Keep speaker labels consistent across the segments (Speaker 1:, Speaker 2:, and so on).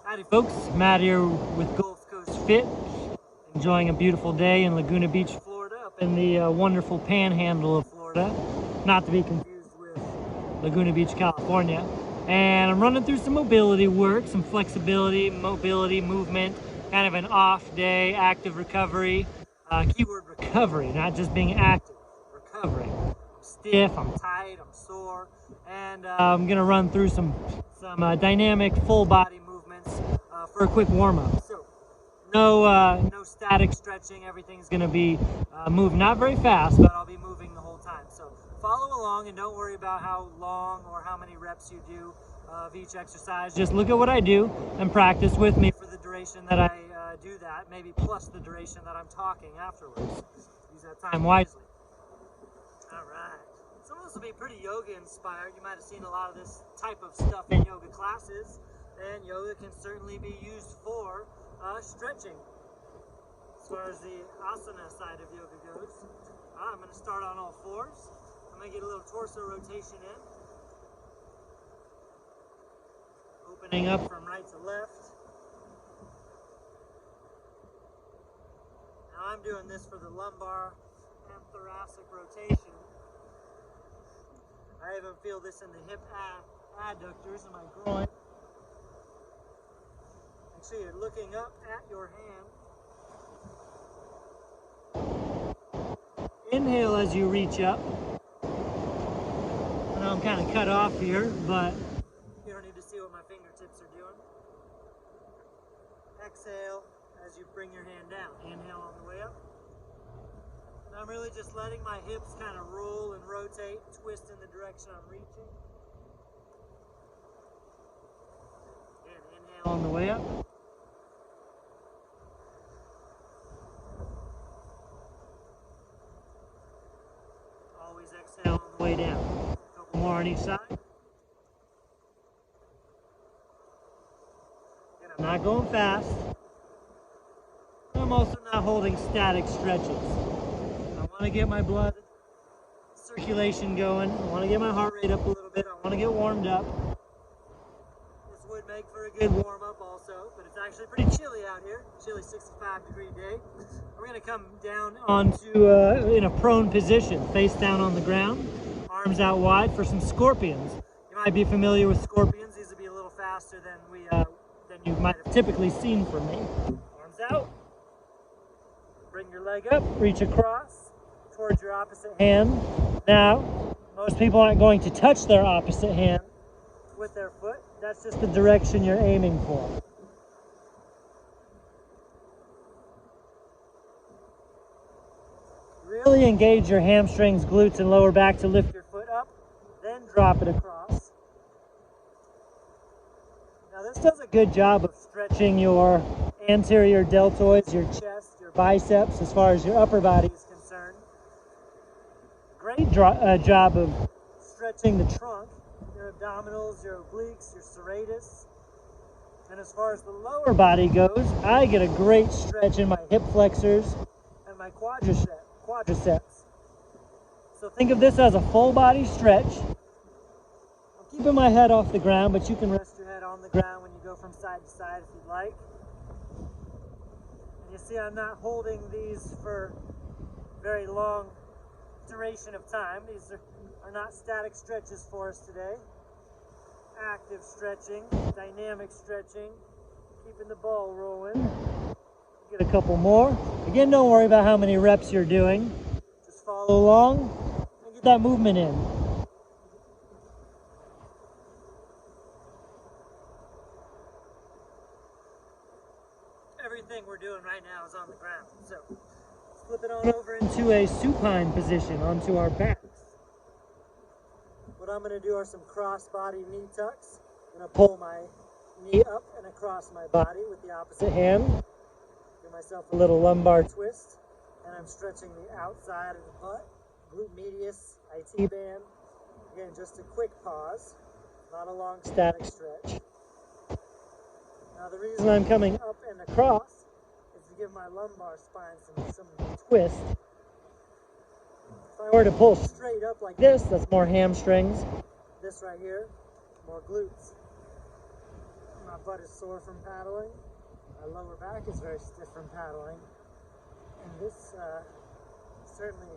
Speaker 1: Howdy folks, Matt here with Gulf Coast Fit, enjoying a beautiful day in Laguna Beach, Florida, up in the wonderful panhandle of Florida, not to be confused with Laguna Beach, California. And I'm running through some mobility work, some flexibility, mobility, movement, kind of an off day, active recovery. Keyword recovery, not just being active, recovering. I'm stiff, I'm tight, I'm sore, and I'm gonna run through some dynamic full body movements for a quick warm-up. So no static stretching. Everything's gonna be moving, not very fast, but I'll be moving the whole time. So follow along and don't worry about how long or how many reps you do of each exercise. Just look at what I do and practice with me for the duration that I do that, maybe plus the duration that I'm talking afterwards. Use that time wisely. All right. Some of this will be pretty yoga inspired. You might have seen a lot of this type of stuff in yoga classes, and yoga can certainly be used for stretching as far as the asana side of yoga goes. All right, I'm going to start on all fours. I'm going to get a little torso rotation in. Opening up from right to left. Now I'm doing this for the lumbar and thoracic rotation. I even feel this in the hip adductors in my groin. Make sure you're looking up at your hand. Inhale as you reach up. I know I'm kind of cut off here, but you don't need to see what my fingertips are doing. Exhale as you bring your hand down. Inhale on the way up. And I'm really just letting my hips kind of roll and rotate, twist in the direction I'm reaching. Again, inhale on the way up. Always exhale on the way down. A couple more on each side. And I'm not going fast. I'm also not holding static stretches. I want to get my blood circulation going. I want to get my heart rate up a little bit. I want to get warmed up. This would make for a good warm up also, but it's actually pretty chilly out here. Chilly 65-degree day. We're going to come down onto in a prone position, face down on the ground, arms out wide for some scorpions. You might be familiar with scorpions. These will be a little faster than you might have typically seen from me. Arms out. Bring your leg up, reach across towards your opposite hand. Now, most people aren't going to touch their opposite hand with their foot. That's just the direction you're aiming for. Really engage your hamstrings, glutes, and lower back to lift your foot up, then drop it across. Now this does a good job of stretching your anterior deltoids, your chest, your biceps, as far as your upper body is concerned. Great job of stretching the trunk, your abdominals, your obliques, your serratus. And as far as the lower body goes, I get a great stretch in my hip flexors and my quadriceps. So think of this as a full body stretch. I'm keeping my head off the ground, but you can rest your head on the ground when you go from side to side if you'd like. And you see I'm not holding these for very long duration of time. These are not static stretches for us today. Active stretching, dynamic stretching, keeping the ball rolling. Get a couple more. Again, don't worry about how many reps you're doing. Just follow along and get that movement in. Everything we're doing right now is on the ground. So flip it on over into a supine position onto our backs. What I'm going to do are some cross-body knee tucks. I'm going to pull my knee up and across my body with the opposite hand. Give myself a little lumbar twist. And I'm stretching the outside of the butt, glute medius, IT band. Again, just a quick pause, not a long static stretch. Now the reason I'm coming up and across is to give my lumbar spine some twist. If I were to pull straight up like this, that's more hamstrings. This right here, more glutes. I'm not butt is sore from paddling. My lower back is very stiff from paddling. And this certainly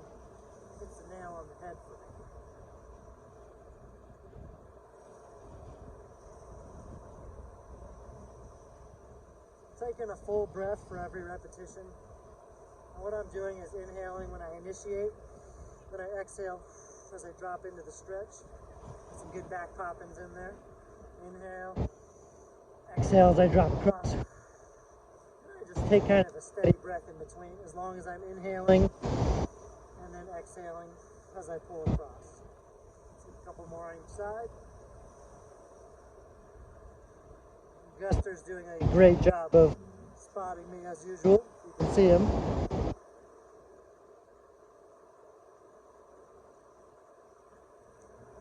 Speaker 1: hits the nail on the head for me. Taking a full breath for every repetition. And what I'm doing is inhaling when I initiate, then I exhale as I drop into the stretch. Some good back poppins in there. Inhale, exhale as I drop across. And I just take kind of a steady breath in between, as long as I'm inhaling and then exhaling as I pull across. Take a couple more on each side. Guster's doing a great job of spotting me as usual. You can see him.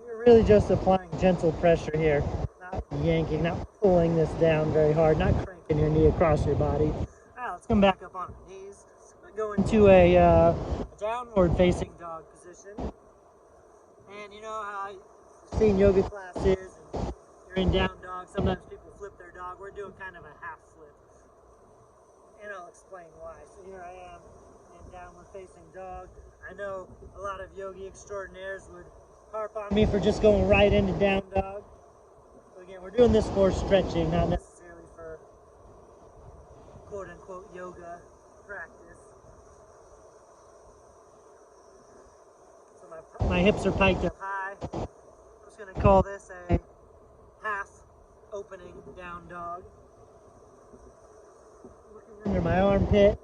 Speaker 1: You're really just applying gentle pressure here, not yanking, not pulling this down very hard, not cranking your knee across your body. Now let's come back up on our knees. I'm going to go into a downward facing dog position. And you know how you've seen yoga classes and you're in down dog, sometimes people flip their dog. We're doing kind of a half flip. And I'll explain why. So here I am in downward facing dog. I know a lot of yogi extraordinaires would harp on me for just going right into down dog. So again, we're doing this for stretching, not necessarily for quote unquote yoga practice. So my hips are piked up high. I'm just going to call this a half opening down dog. Looking under my armpit.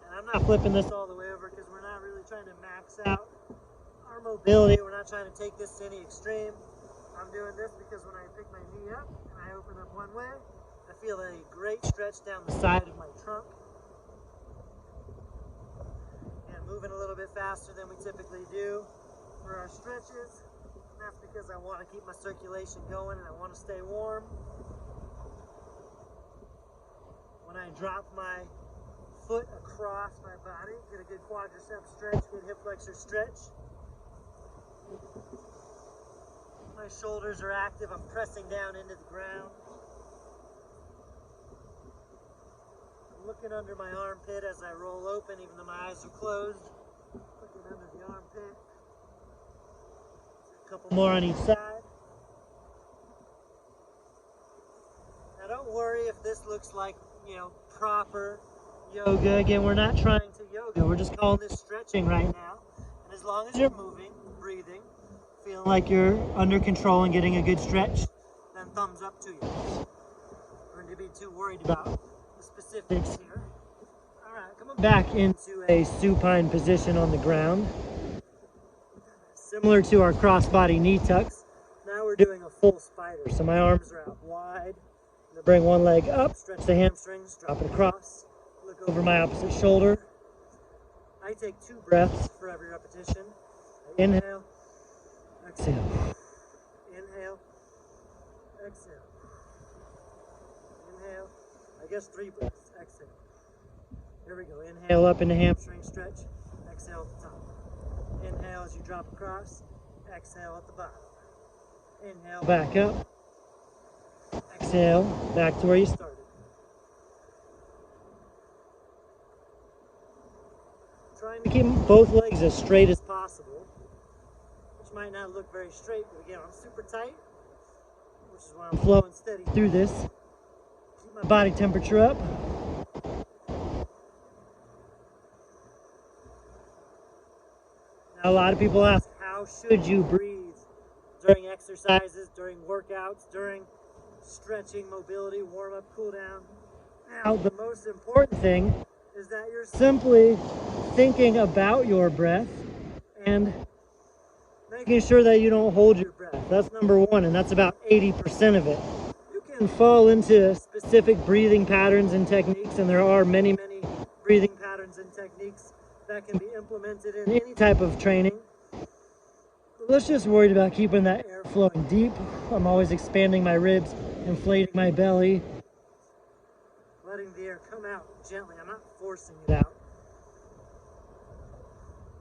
Speaker 1: And I'm not flipping this all the way over because we're not really trying to max out our mobility. We're not trying to take this to any extreme. I'm doing this because when I pick my knee up and I open up one way, I feel a great stretch down the side of my trunk. And moving a little bit faster than we typically do for our stretches. That's because I want to keep my circulation going and I want to stay warm. When I drop my foot across my body, get a good quadricep stretch, good hip flexor stretch. My shoulders are active, I'm pressing down into the ground. I'm looking under my armpit as I roll open, even though my eyes are closed. Looking under the armpit. Couple more on each side. Now don't worry if this looks like, proper yoga. Again, we're not trying to yoga. We're just calling this stretching right now. And as long as you're moving, breathing, feeling like you're under control and getting a good stretch, then thumbs up to you. Don't need to be too worried about the specifics here. All right, coming back into a supine position on the ground. Similar to our crossbody knee tucks, now we're doing a full spider. So my arms are out wide. I'm gonna bring one leg up, stretch the hamstrings, drop it across, look over my opposite shoulder. I take 2 breaths for every repetition. I inhale, exhale. Inhale, exhale. Inhale, I guess 3 breaths, exhale. Here we go, inhale up into hamstring stretch, exhale at the top. Inhale as you drop across, exhale at the bottom. Inhale back up, exhale back to where you started. Trying to keep both legs as straight as possible, which might not look very straight, but again, I'm super tight, which is why I'm flowing steady through this. Keep my body temperature up. Now, a lot of people ask, how should you breathe during exercises, during workouts, during stretching, mobility, warm-up, cool-down? Now, the most important thing is that you're simply thinking about your breath and making sure that you don't hold your breath. That's number one, and that's about 80% of it. You can fall into specific breathing patterns and techniques, and there are many, many breathing patterns and techniques that can be implemented in any type of training. But let's just worry about keeping that air flowing deep. I'm always expanding my ribs, inflating my belly, letting the air come out gently. I'm not forcing it out.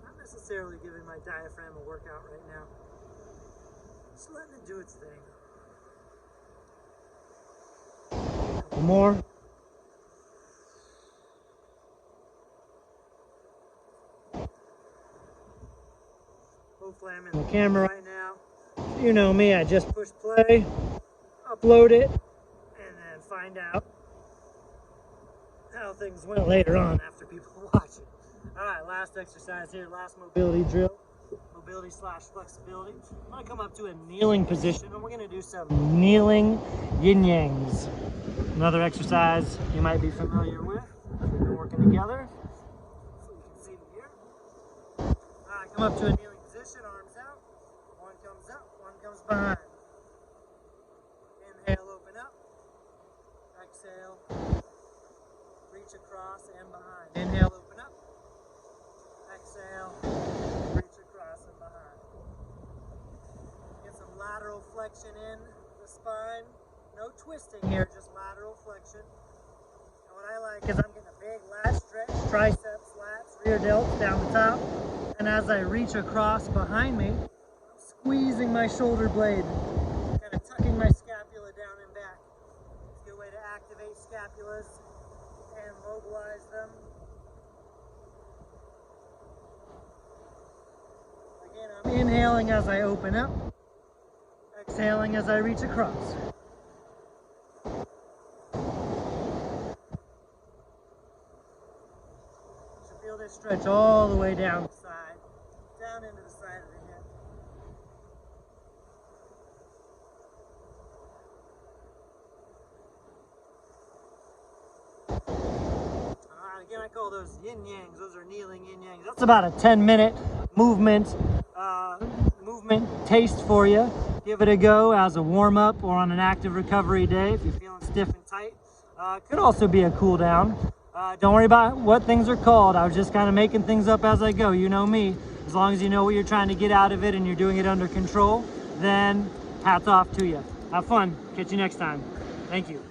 Speaker 1: Not necessarily giving my diaphragm a workout right now. Just letting it do its thing. couple more. Hopefully I'm in the camera right now. You know me, I just push play, upload it, and then find out how things went later on after people watch it. Alright, last exercise here, last mobility drill. Mobility slash flexibility. I'm going to come up to a kneeling position and we're going to do some kneeling yin-yangs. Another exercise you might be familiar with. We've been working together. So you can see me here. Alright, come up to a kneeling position, arms out. One comes up, one comes behind. Inhale, open up. Exhale. Reach across and behind. Inhale, open up. Exhale. Reach across and behind. Get some lateral flexion in the spine. No twisting here, just lateral flexion. And what I like is I'm getting a big lat stretch, triceps, lats, rear delts down the top. And as I reach across behind me, I'm squeezing my shoulder blade, kind of tucking my scapula down and back. It's a good way to activate scapulas and mobilize them. Again, I'm inhaling as I open up, exhaling as I reach across. Feel this stretch all the way down the side, down into the side of the hip. Alright, again, I call those yin-yangs. Those are kneeling yin-yangs. That's about a 10-minute movement taste for you. Give it a go as a warm-up or on an active recovery day if you're feeling stiff and tight. Could also be a cool down. Don't worry about what things are called. I was just kind of making things up as I go. You know me. As long as you know what you're trying to get out of it and you're doing it under control, then hats off to you. Have fun. Catch you next time. Thank you.